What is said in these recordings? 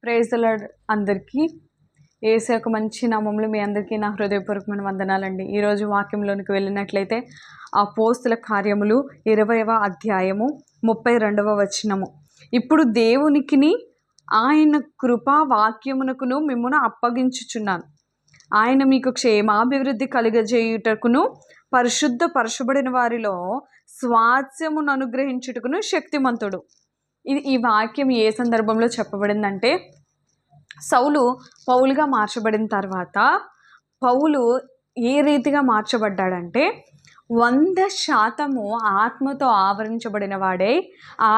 Praise the lord అందరికీ. యేసు యొక్క మంచి నామములో మీ అందరికీ నా హృదయపూర్వకమైన వందనాలండి. ఈరోజు వాక్యంలోనికి వెళ్ళినట్లయితే అపోస్తల కార్యములు 20వ అధ్యాయము 32వ వచనము. ఇప్పుడు దేవునికిని ఆయన కృపా వాక్యమునకును మిమ్మును అప్పగించుచున్నాను. ఆయన మీకు క్షేమాభివృద్ధి కలుగజేయుటకును పరిశుద్ధ పరచబడిన వారిలో స్వాస్యమును అనుగ్రహించుటకును శక్తిమంతుడు. ఈ వాక్యం ఏ సందర్భంలో చెప్పబడిందంటే, సౌలు పౌలుగా మార్చబడిన తర్వాత పౌలు ఏ రీతిగా మార్చబడ్డాడంటే 100% ఆత్మతో ఆవరించబడిన వాడై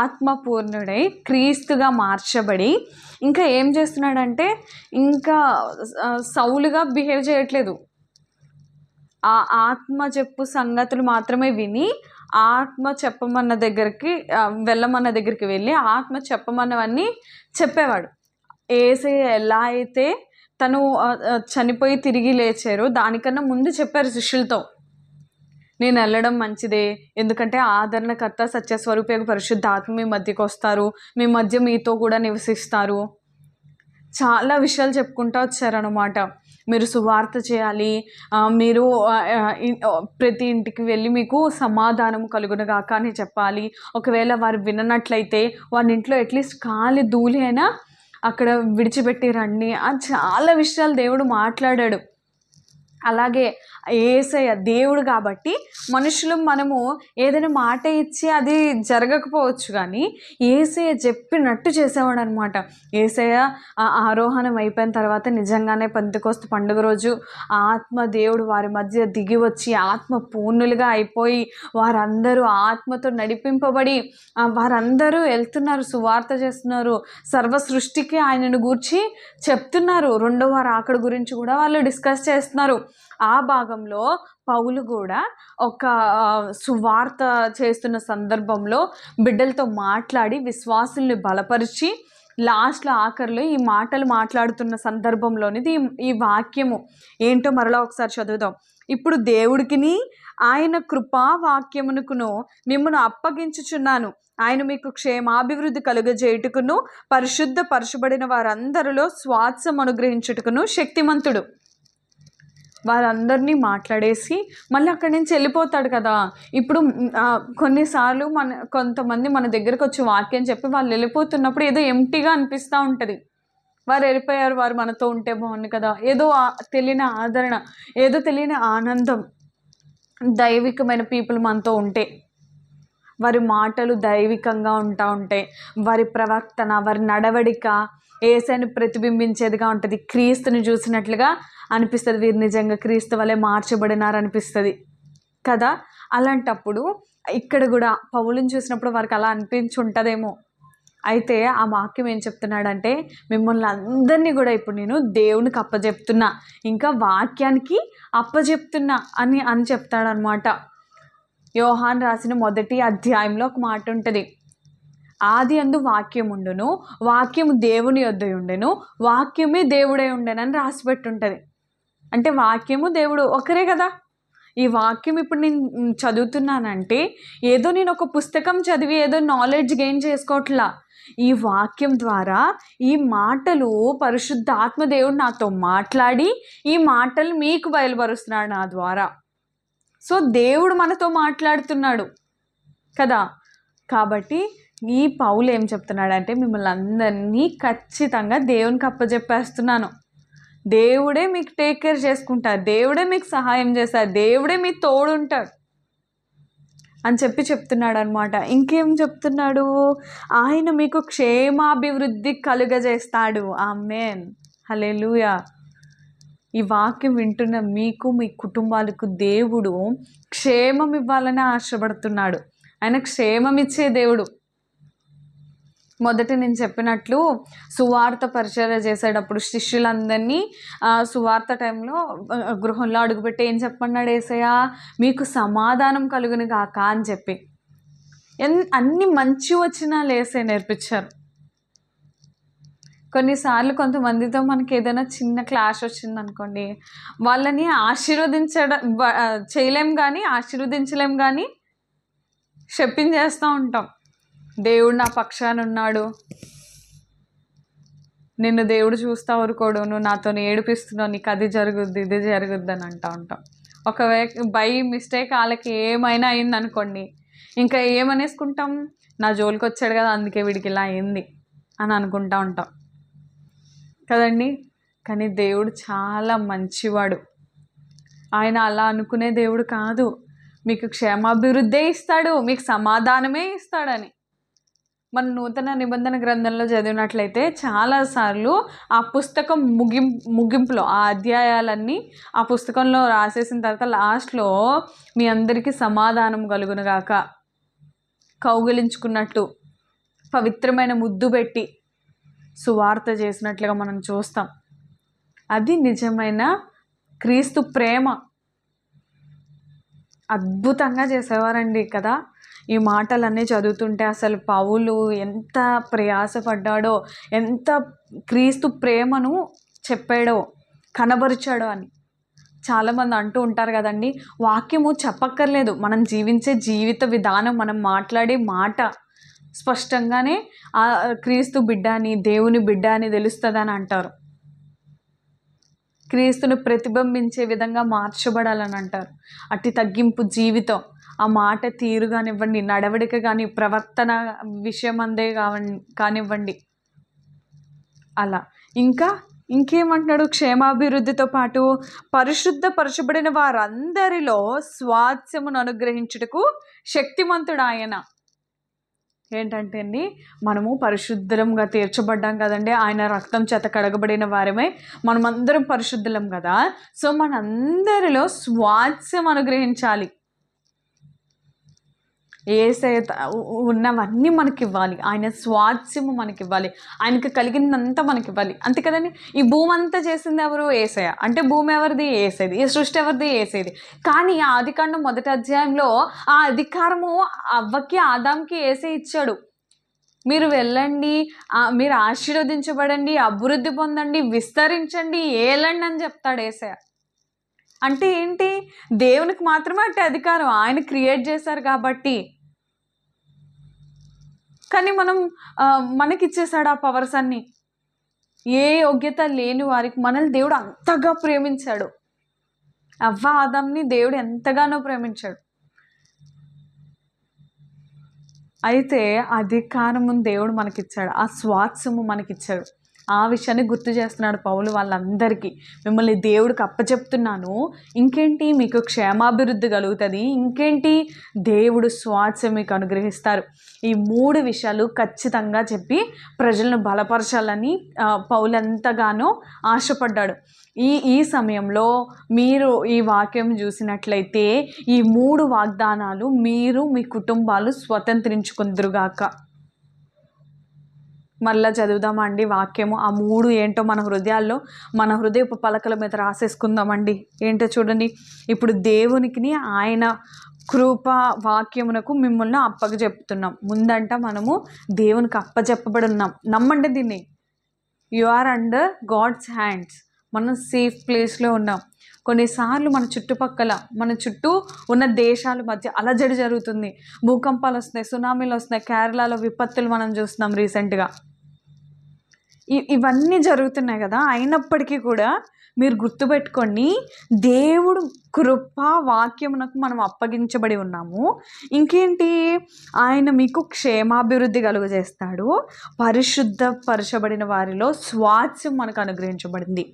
ఆత్మపూర్ణుడై క్రీస్తుగా మార్చబడి ఇంకా ఏం చేస్తున్నాడంటే ఇంకా సౌలుగా బిహేవ్ చేయట్లేదు. ఆ ఆత్మ చెప్పు సంగతులు మాత్రమే విని ఆత్మ చెప్పమన్న దగ్గరికి వెళ్ళమన్న దగ్గరికి వెళ్ళి ఆత్మ చెప్పమన్నవన్నీ చెప్పేవాడు. యేసయ్య ఎలా అయితే తను చనిపోయి తిరిగి లేచారో దానికన్నా ముందు చెప్పారు శిష్యులతో, నేను వెళ్ళడం మంచిదే, ఎందుకంటే ఆదరణకర్త సత్యస్వరూప పరిశుద్ధ ఆత్మ మీ మధ్యకి వస్తారు, మీ మధ్య మీతో కూడా నివసిస్తారు. చాలా విషయాలు చెప్పుకుంటూ వచ్చారనమాట. మీరు సువార్త చేయాలి, మీరు ప్రతి ఇంటికి వెళ్ళి మీకు సమాధానం కలుగునుగాక అని చెప్పాలి. ఒకవేళ వారు విననట్లయితే వారి ఇంట్లో అట్లీస్ట్ కాలి ధూళి అయినా అక్కడ విడిచిపెట్టి రండి అని చాలా విషయాలు దేవుడు మాట్లాడాడు. అలాగే యేసయ్య దేవుడు కాబట్టి మనుషులు మనము ఏదైనా మాట ఇచ్చి అది జరగకపోవచ్చు, కానీ యేసయ్య చెప్పినట్టు చేసేవాడు అనమాట. యేసయ్య ఆరోహణం అయిపోయిన తర్వాత నిజంగానే పెంతెకొస్తు పండుగ రోజు ఆత్మ దేవుడు వారి మధ్య దిగి వచ్చి ఆత్మ పూర్ణులుగా అయిపోయి వారందరూ ఆత్మతో నడిపింపబడి వారందరూ వెళ్తున్నారు, సువార్త చేస్తున్నారు, సర్వ సృష్టికి ఆయనను గూర్చి చెప్తున్నారు. రెండవ రాకడ గురించి కూడా వాళ్ళు డిస్కస్ చేస్తున్నారు. ఆ భాగంలో పౌలు కూడా ఒక సువార్త చేస్తున్న సందర్భంలో బిడ్డలతో మాట్లాడి విశ్వాసుల్ని బలపరిచి లాస్ట్లో ఆఖరిలో ఈ మాటలు మాట్లాడుతున్న సందర్భంలోనిది ఈ వాక్యము ఏంటో మరలా ఒకసారి చదువుదాం. ఇప్పుడు దేవుడికిని ఆయన కృపా వాక్యమునకును మిమ్మల్ని అప్పగించుచున్నాను. ఆయన మీకు క్షేమాభివృద్ధి కలుగజేయుటకును పరిశుద్ధ పరచబడిన వారందరిలో స్వాస్యం అనుగ్రహించుటకును శక్తిమంతుడు. వారందరినీ మాట్లాడేసి మళ్ళీ అక్కడి నుంచి వెళ్ళిపోతాడు కదా. ఇప్పుడు కొన్నిసార్లు కొంతమంది మన దగ్గరకు వచ్చి వాక్యం చెప్పి వాళ్ళు వెళ్ళిపోతున్నప్పుడు ఏదో ఎంప్టీగా అనిపిస్తూ ఉంటుంది. వారు వెళ్ళిపోయారు, వారు మనతో ఉంటే బాగుంది కదా, ఏదో తెలియని ఆదరణ, ఏదో తెలియని ఆనందం. దైవికమైన పీపుల్ మనతో ఉంటే వారి మాటలు దైవికంగా ఉంటాయి, వారి ప్రవర్తన, వారి నడవడిక యేసయ్యను ప్రతిబింబించేదిగా ఉంటుంది, క్రీస్తుని చూసినట్లుగా అనిపిస్తుంది. వీరు నిజంగా క్రీస్తు వలె మార్చబడినారు అనిపిస్తుంది కదా. అలాంటప్పుడు ఇక్కడ కూడా పౌలుని చూసినప్పుడు వారికి అలా అనిపించి ఉంటుందేమో. అయితే ఆ వాక్యం ఏం చెప్తున్నాడంటే, మిమ్మల్ని అందరినీ కూడా ఇప్పుడు నేను దేవునికి అప్పచెప్తున్నా, ఇంకా వాక్యానికి అప్పచెప్తున్నా అని చెప్తాడనమాట. యోహాను రాసిన 1వ అధ్యాయంలో ఒక మాట ఉంటుంది, ఆది అందు వాక్యం ఉండును, వాక్యము దేవుని యొద్ద ఉండెను, వాక్యమే దేవుడై ఉండెనని రాసిపెట్టి ఉంటుంది. అంటే వాక్యము దేవుడు ఒకరే కదా. ఈ వాక్యం ఇప్పుడు నేను చదువుతున్నానంటే ఏదో నేను ఒక పుస్తకం చదివి ఏదో నాలెడ్జ్ గెయిన్ చేసుకోవట్లా. ఈ వాక్యం ద్వారా ఈ మాటలు పరిశుద్ధ ఆత్మదేవుడు నాతో మాట్లాడి ఈ మాటలు మీకు బయలుపరుస్తున్నాడు నా ద్వారా. సో దేవుడు మనతో మాట్లాడుతున్నాడు కదా. కాబట్టి ఈ పౌలు ఏం చెప్తున్నాడంటే, మిమ్మల్ని అందరినీ ఖచ్చితంగా దేవునికి అప్పచెప్పేస్తున్నాను, దేవుడే మీకు టేక్ కేర్ చేసుకుంటారు, దేవుడే మీకు సహాయం చేస్తారు, దేవుడే మీ తోడుంటాడు అని చెప్తున్నాడు అనమాట. ఇంకేం చెప్తున్నాడు, ఆయన మీకు క్షేమాభివృద్ధి కలుగజేస్తాడు. ఆమేన్, హల్లెలూయా. ఈ వాక్యం వింటున్న మీకు మీ కుటుంబాలకు దేవుడు క్షేమం ఇవ్వాలని ఆశపడుతున్నాడు. ఆయన క్షేమం ఇచ్చే దేవుడు. మొదట నేను చెప్పినట్లు సువార్త పరిచర్య చేసేటప్పుడు శిష్యులందరినీ సువార్త టైంలో గృహంలో అడుగుపెట్టి ఏం చెప్పన్నాడు యేసయ్య, మీకు సమాధానం కలుగును గాక అని చెప్పి అన్ని మంచి వచనాలు యేసయ్య నేర్పించారు. కొన్నిసార్లు కొంతమందితో మనకి ఏదైనా చిన్న క్లాష్ వచ్చింది అనుకోండి, వాళ్ళని చేయలేం కానీ ఆశీర్వదించలేం కానీ చెప్పించేస్తూ ఉంటాం, దేవుడు నా పక్షాన ఉన్నాడు, నిన్ను దేవుడు చూస్తా ఊరుకోడు, నువ్వు నాతో ఏడిపిస్తున్నావు, నీకు అది జరుగుద్ది ఇది జరుగుద్ది అని అంటూ ఉంటాం. ఒకవేళ బై మిస్టేక్ వాళ్ళకి ఏమైనా అయింది అనుకోండి, ఇంకా ఏమనేసుకుంటాం, నా జోలికి వచ్చాడు కదా అందుకే వీడికి ఇలా అయింది అని అనుకుంటా ఉంటాం కదండి. కానీ దేవుడు చాలా మంచివాడు. ఆయన అలా అనుకునే దేవుడు కాదు. మీకు క్షేమాభివృద్ధే ఇస్తాడు, మీకు సమాధానమే ఇస్తాడని. మన నూతన నిబంధన గ్రంథంలో చదివినట్లయితే చాలాసార్లు ఆ పుస్తకం ముగింపులో ఆ అధ్యాయాలన్నీ ఆ పుస్తకంలో రాసేసిన తర్వాత లాస్ట్లో మీ అందరికీ సమాధానం కలుగునుగాక, కౌగిలించుకున్నట్టు పవిత్రమైన ముద్దు పెట్టి సువార్త చేసినట్లుగా మనం చూస్తాం. అది నిజమైన క్రీస్తు ప్రేమ. అద్భుతంగా చేసేవారండి కదా. ఈ మాటలన్నీ చదువుతుంటే అసలు పౌలు ఎంత ప్రయాసపడ్డాడో, ఎంత క్రీస్తు ప్రేమను చెప్పాడో, కనబరిచాడో అని. చాలామంది అంటూ ఉంటారు కదండి, వాక్యము చెప్పక్కర్లేదు, మనం జీవించే జీవిత విధానం, మనం మాట్లాడే మాట స్పష్టంగానే ఆ క్రీస్తు బిడ్డ అని, దేవుని బిడ్డ అని తెలుస్తుందని అంటారు. క్రీస్తును ప్రతిబింబించే విధంగా మార్చబడాలని అంటారు. అట్టి తగ్గింపు జీవితం, ఆ మాట తీరు కానివ్వండి, నడవడిక కానీ, ప్రవర్తన విషయం అందే కానివ్వండి, అలా. ఇంకేమంటున్నాడు, క్షేమాభివృద్ధితో పాటు పరిశుద్ధపరచబడిన వారందరిలో స్వాస్థ్యమును అనుగ్రహించుటకు శక్తిమంతుడు ఆయన. ఏంటంటే అండి, మనము పరిశుద్ధంగా తీర్చబడ్డాం కదండి, ఆయన రక్తం చేత కడగబడిన వారమే మనమందరం పరిశుద్ధులం కదా. సో మనందరిలో స్వాస్థ్యం అనుగ్రహించాలి. యేసయ్య ఉన్నవన్నీ మనకి ఇవ్వాలి, ఆయన స్వాస్థ్యము మనకి ఇవ్వాలి, ఆయనకు కలిగినంత మనకి ఇవ్వాలి, అంతే కదండి. ఈ భూమి అంతా చేసింది ఎవరు? యేసయ్య. అంటే భూమి ఎవరిది? యేసయ్యది. ఈ సృష్టి ఎవరిది? యేసయ్యది. కానీ ఆదికాండం 1వ అధ్యాయంలో ఆ అధికారము అవ్వకి ఆదాంకి యేసయ్య ఇచ్చాడు. మీరు వెళ్ళండి, మీరు ఆశీర్వదించబడండి, అభివృద్ధి పొందండి, విస్తరించండి, ఏలండి అని చెప్తాడు యేసయ్య. అంటే ఏంటి? దేవునికి మాత్రమే అంటే అధికారం, ఆయన క్రియేట్ చేశారు కాబట్టి. కానీ మనకిచ్చేసాడు ఆ పవర్స్ అన్నీ. ఏ యోగ్యత లేని వారికి మనల్ని దేవుడు అంతగా ప్రేమించాడు. అవ్వ ఆదాంని దేవుడు ఎంతగానో ప్రేమించాడు. అయితే అధికారము దేవుడు మనకిచ్చాడు, ఆ స్వాస్థ్యము మనకిచ్చాడు. ఆ విషయాన్ని గుర్తు చేస్తున్నాడు పౌలు వాళ్ళందరికీ. మిమ్మల్ని దేవుడికి అప్పచెప్తున్నాను, ఇంకేంటి మీకు క్షేమాభివృద్ధి కలుగుతుంది, ఇంకేంటి దేవుడు స్వాస్థ్యం మీకు అనుగ్రహిస్తారు. ఈ 3 విషయాలు ఖచ్చితంగా చెప్పి ప్రజలను బలపరచాలని పౌలు ఎంతగానో ఆశపడ్డాడు. ఈ సమయంలో మీరు ఈ వాక్యం చూసినట్లయితే ఈ 3 వాగ్దానాలు మీరు మీ కుటుంబాలు స్వతంత్రించుకుందురుగాక. మళ్ళీ చదువుదామండి వాక్యము. ఆ 3 ఏంటో మన హృదయాల్లో, మన హృదయపు పలకల మీద రాసేసుకుందామండి. ఏంటో చూడండి. ఇప్పుడు దేవునికి ఆయన కృపా వాక్యమునకు మిమ్మల్ని అప్పగచెప్తున్నాం. ముందంట మనము దేవునికి అప్పచెప్పబడి ఉన్నాం. నమ్మండి దీన్ని. You are under God's hands. మనం సేఫ్ ప్లేస్లో ఉన్నాం. కొన్నిసార్లు మన చుట్టూ ఉన్న దేశాల మధ్య అలజడి జరుగుతుంది, భూకంపాలు వస్తున్నాయి, సునామీలు వస్తున్నాయి, కేరళలో విపత్తులు మనం చూస్తున్నాం రీసెంట్గా. ఇవన్నీ జరుగుతున్నాయి కదా. అయినప్పటికీ కూడా మీరు గుర్తుపెట్టుకోండి, దేవుడు కృపా వాక్యమునకు మనం అప్పగించబడి ఉన్నాము. ఇంకేంటి, ఆయన మీకు క్షేమాభివృద్ధి కలుగజేస్తాడు, పరిశుద్ధపరచబడిన వారిలో స్వాస్థ్యం మనకు అనుగ్రహించబడింది.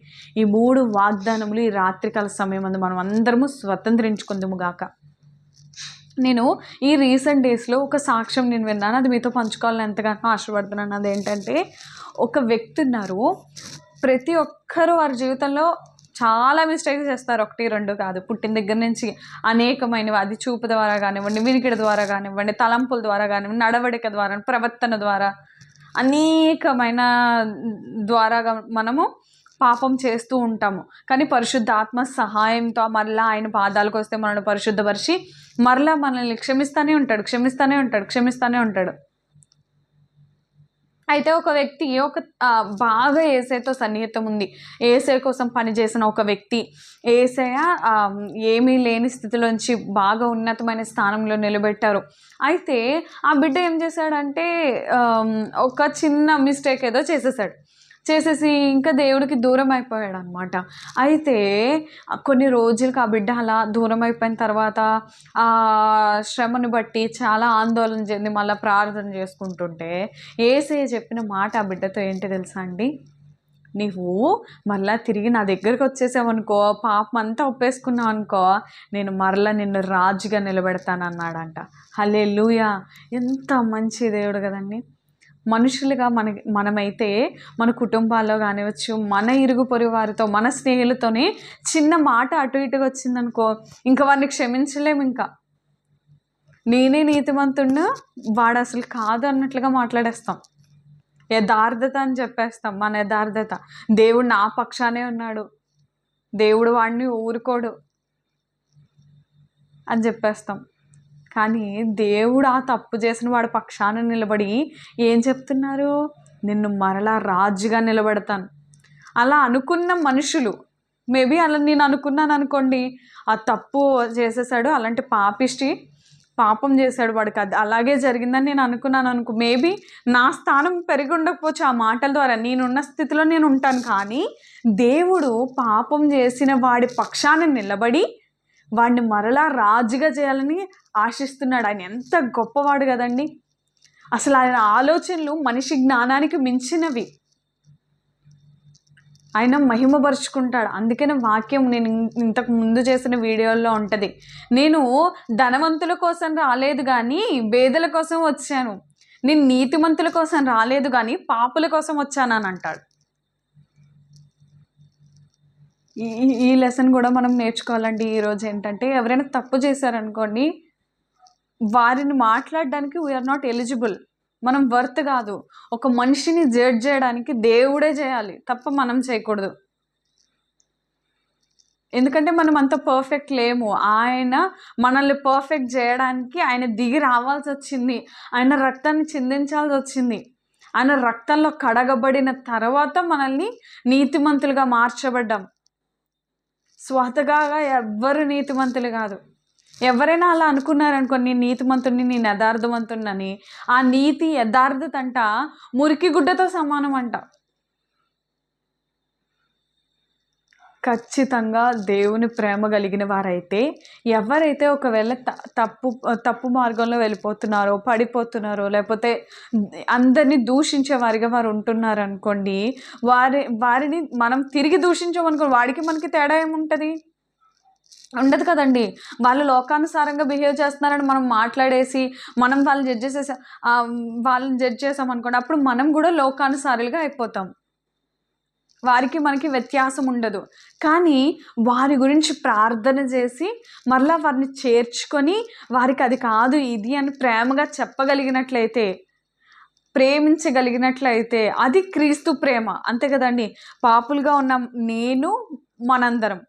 ఈ 3 వాగ్దానములు ఈ రాత్రికాల సమయం అందు మనం అందరము స్వతంత్రించుకుందాము గాక. నేను ఈ రీసెంట్ డేస్లో ఒక సాక్ష్యం నేను విన్నాను, అది మీతో పంచుకోవాలని ఎంతగానో ఆశపడుతున్నాను. అదేంటంటే, ఒక వ్యక్తి ఉన్నారు, ప్రతి ఒక్కరూ వారి జీవితంలో చాలా మిస్టేక్స్ చేస్తారు, 1, 2 కాదు. పుట్టిన దగ్గర నుంచి అనేకమైనవి, అది చూపు ద్వారా కానివ్వండి, వినికిడి ద్వారా కానివ్వండి, తలంపుల ద్వారా కానివ్వండి, నడవడిక ద్వారా, ప్రవర్తన ద్వారా, అనేకమైన ద్వారాగా మనము పాపం చేస్తూ ఉంటాము. కానీ పరిశుద్ధ ఆత్మ సహాయంతో మరలా ఆయన పాదాలకు వస్తే మనల్ని పరిశుద్ధపరిచి మరలా మనల్ని క్షమిస్తూనే ఉంటాడు. అయితే ఒక వ్యక్తి బాగా యేసయ్యతో సన్నిహితం ఉంది, యేసయ్య కోసం పనిచేసిన ఒక వ్యక్తి, యేసయ్య ఏమీ లేని స్థితిలోంచి బాగా ఉన్నతమైన స్థానంలో నిలబెట్టారు. అయితే ఆ బిడ్డ ఏం చేశాడంటే ఒక చిన్న మిస్టేక్ ఏదో చేసేసాడు. చేసేసి ఇంకా దేవుడికి దూరం అయిపోయాడు అనమాట. అయితే కొన్ని రోజులకి ఆ బిడ్డ అలా దూరం అయిపోయిన తర్వాత ఆ శ్రమను బట్టి చాలా ఆందోళన చెంది మళ్ళీ ప్రార్థన చేసుకుంటుంటే యేసయ్య చెప్పిన మాట ఆ బిడ్డతో ఏంటి తెలుసా అండి? నీవు మళ్ళా తిరిగి నా దగ్గరికి వచ్చేసావనుకో, పాపం అంతా ఒప్పేసుకున్నావు అనుకో, నేను మరలా నిన్ను రాజుగా నిలబెడతానన్నాడంట. హల్లెలూయా! ఎంత మంచి దేవుడు కదండి. మనుషులుగా మనమైతే మన కుటుంబాల్లో కానివచ్చు, మన ఇరుగు పొరుగు వారితో, మన స్నేహితులతోనే చిన్న మాట అటు ఇటుగా వచ్చిందనుకో, ఇంకా వారిని క్షమించలేము. ఇంకా నేనే నీతిమంతుడిని, వాడు అసలు కాదు అన్నట్లుగా మాట్లాడేస్తాం. యథార్థత అని చెప్పేస్తాం. మన యథార్థత, దేవుడు నా పక్షానే ఉన్నాడు, దేవుడు వాడిని ఊరుకోడు అని చెప్పేస్తాం. కానీ దేవుడు ఆ తప్పు చేసిన వాడి పక్షాన నిలబడి ఏం చెప్తున్నారు? నిన్ను మరలా రాజుగా నిలబెడతాను. అలా అనుకున్న మనుషులు, మేబీ అలా నేను అనుకున్నాను అనుకోండి, ఆ తప్పు చేసేసాడు, అలాంటి పాపిష్టి పాపం చేశాడు, వాడికి అది అలాగే జరిగిందని నేను అనుకున్నాను అనుకో, మేబీ నా స్థానం పెరిగి ఉండకపోవచ్చు ఆ మాటల ద్వారా, నేనున్న స్థితిలో నేను ఉంటాను. కానీ దేవుడు పాపం చేసిన వాడి పక్షాన నిలబడి వాడిని మరలా రాజుగా చేయాలని ఆశిస్తున్నాడు. ఆయన ఎంత గొప్పవాడు కదండి. అసలు ఆయన ఆలోచనలు మనిషి జ్ఞానానికి మించినవి. ఆయన మహిమపరుచుకుంటాడు. అందుకనే వాక్యం నేను ఇంతకు ముందు చేసిన వీడియోల్లో ఉంటుంది, నేను ధనవంతుల కోసం రాలేదు కానీ పేదల కోసం వచ్చాను, నేను నీతిమంతుల కోసం రాలేదు కానీ పాపుల కోసం వచ్చానని అంటాడు. ఈ లెసన్ కూడా మనం నేర్చుకోవాలండి. ఈరోజు ఏంటంటే, ఎవరైనా తప్పు చేశారనుకోండి, వారిని మాట్లాడడానికి వీఆర్ నాట్ ఎలిజిబుల్, మనం వర్త్ కాదు. ఒక మనిషిని జడ్జ్ చేయడానికి దేవుడే చేయాలి తప్ప మనం చేయకూడదు. ఎందుకంటే మనం అంత పర్ఫెక్ట్ లేము. ఆయన మనల్ని పర్ఫెక్ట్ చేయడానికి ఆయన దిగి రావాల్సి వచ్చింది, ఆయన రక్తాన్ని చిందించాల్సి వచ్చింది. ఆయన రక్తంలో కడగబడిన తర్వాత మనల్ని నీతిమంతులుగా మార్చబడ్డాం. స్వతగా ఎవ్వరు నీతిమంతులు కాదు. ఎవరైనా అలా అనుకున్నారనుకో, నేను నీతిమంతుడిని, నేను యథార్థవంతుడిని, ఆ నీతి యథార్థత అంట మురికి గుడ్డతో సమానం అంట. ఖచ్చితంగా దేవుని ప్రేమ కలిగిన వారైతే, ఎవరైతే ఒకవేళ తప్పు మార్గంలో వెళ్ళిపోతున్నారో, పడిపోతున్నారో, లేకపోతే అందరినీ దూషించే వారిగా వారు ఉంటున్నారు అనుకోండి, వారిని మనం తిరిగి దూషించామనుకోండి, వాడికి మనకి తేడా ఏముంటుంది? ఉండదు కదండి. వాళ్ళు లోకానుసారంగా బిహేవ్ చేస్తున్నారని మనం మాట్లాడేసి మనం వాళ్ళని జడ్జ్ చేసామనుకోండి, అప్పుడు మనం కూడా లోకానుసారులుగా అయిపోతాం. వారికి మనకి వ్యత్యాసం ఉండదు. కానీ వారి గురించి ప్రార్థన చేసి మరలా వారిని చేర్చుకొని, వారికి అది కాదు ఇది అని ప్రేమగా చెప్పగలిగినట్లయితే, ప్రేమించగలిగినట్లయితే, అది క్రీస్తు ప్రేమ. అంతే కదండి. పాపులుగా ఉన్న మనందరం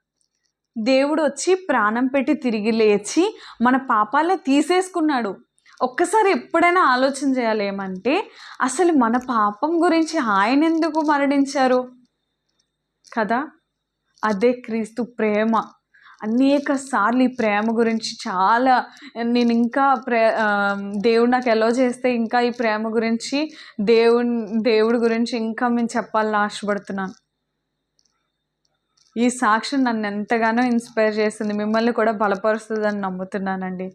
దేవుడు వచ్చి ప్రాణం పెట్టి తిరిగి లేచి మన పాపాలే తీసేసుకున్నాడు. ఒక్కసారి ఎప్పుడైనా ఆలోచన చేయాలి, ఏమంటే అసలు మన పాపం గురించి ఆయన ఎందుకు మరణించారు కదా? అదే క్రీస్తు ప్రేమ. అనేక సార్లు ఈ ప్రేమ గురించి చాలా నేను ఇంకా దేవుడు నాకు ఎలా చేస్తే ఇంకా ఈ ప్రేమ గురించి, దేవుడి గురించి ఇంకా నేను చెప్పాలని ఆశపడుతున్నాను. ఈ సాక్ష్యం నన్ను ఎంతగానో ఇన్స్పైర్ చేస్తుంది, మిమ్మల్ని కూడా బలపరుస్తుందని నమ్ముతున్నానండి.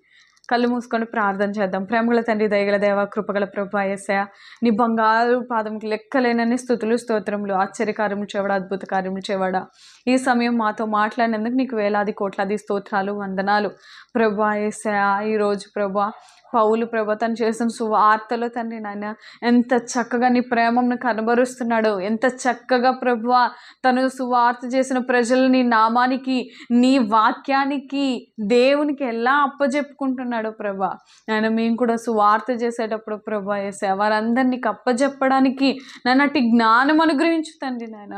కళ్ళు మూసుకొని ప్రార్థన చేద్దాం. ప్రేమగల తండ్రి, దయగల దేవ, కృపగల ప్రభువా యేసయ్య, నీ బంగారు పాదంకి లెక్కలేనన్ని స్తుతులు స్తోత్రములు, ఆశ్చర్యకార్యములు చేయవాడా, అద్భుత కార్యములు చేయవాడా, ఈ సమయం మాతో మాట్లాడినందుకు నీకు వేలాది కోట్లాది స్తోత్రాలు, వందనాలు ప్రభువా యేసయ్య. ఈరోజు ప్రభువా పౌలు ప్రభు తను చేసిన సువార్తలో తండ్రి నాయన ఎంత చక్కగా నీ ప్రేమను కనబరుస్తున్నాడు, ఎంత చక్కగా ప్రభువా తను సువార్త చేసిన ప్రజలు నీ నామానికి, నీ వాక్యానికి, దేవునికి ఎలా అప్పజెప్పుకుంటున్నాడు ప్రభా. నాయన మేము కూడా సువార్త చేసేటప్పుడు ప్రభా వేసే వారందరినీ అప్పజెప్పడానికి నన్ను అటు జ్ఞానం అనుగ్రహించు తండ్రి నాయన.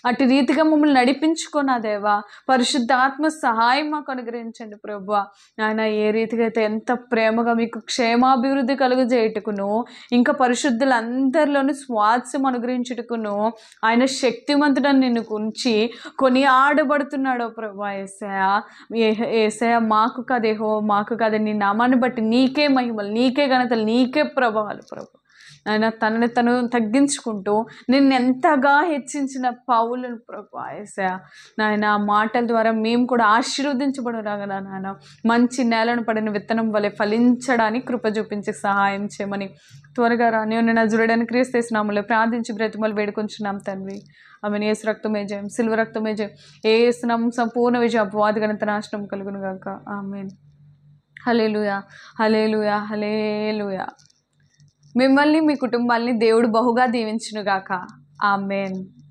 అటు రీతిగా మమ్మల్ని నడిపించుకున్నా దేవా, పరిశుద్ధాత్మ సహాయం మాకు అనుగ్రహించండి ప్రభా. నాయన ఏ రీతిగా అయితే ఎంత ప్రేమగా మీకు క్షేమాభివృద్ధి కలుగజేయుటకును, ఇంకా పరిశుద్ధులందరిలోనూ స్వాస్థ్యం అనుగ్రహించుటకును ఆయన శక్తిమంతుడని నిన్ను గురించి కొనియాడబడుతున్నాడో ప్రభా యేసయ్య. యేసయ్య మాకు కదేహో, మాకు కదే, నీ నామాన్ని బట్టి నీకే మహిమలు, నీకే ఘనతలు, నీకే ప్రభావాలు ప్రభు. ఆయన తనని తను తగ్గించుకుంటూ నిన్నెంతగా హెచ్చించిన పౌలును ప్రభా యేసయ్యా నాయన ఆ మాటల ద్వారా మేము కూడా ఆశీర్వదించబడరాగా నాయన మంచి నేలను పడిన విత్తనం వలె ఫలించడానికి కృప చూపించి సహాయం చేయమని త్వరగా రాని నజరుడైన క్రీస్తు యేసు నామములో ప్రార్థించి బ్రతిమలు వేడుకొంచున్నాం తండ్రి. ఆమెను యేసు రక్తమే జయం, సిల్వ రక్తమే జయం, యేసు నామం సంపూర్ణ విజయం, అపవాది గణిత నాశనం కలుగును గాక. ఆమేన్. హల్లెలూయా, హల్లెలూయా, హల్లెలూయా. మిమ్మల్ని మీ కుటుంబాల్ని దేవుడు బహుగా దీవించును గాక. ఆమేన్.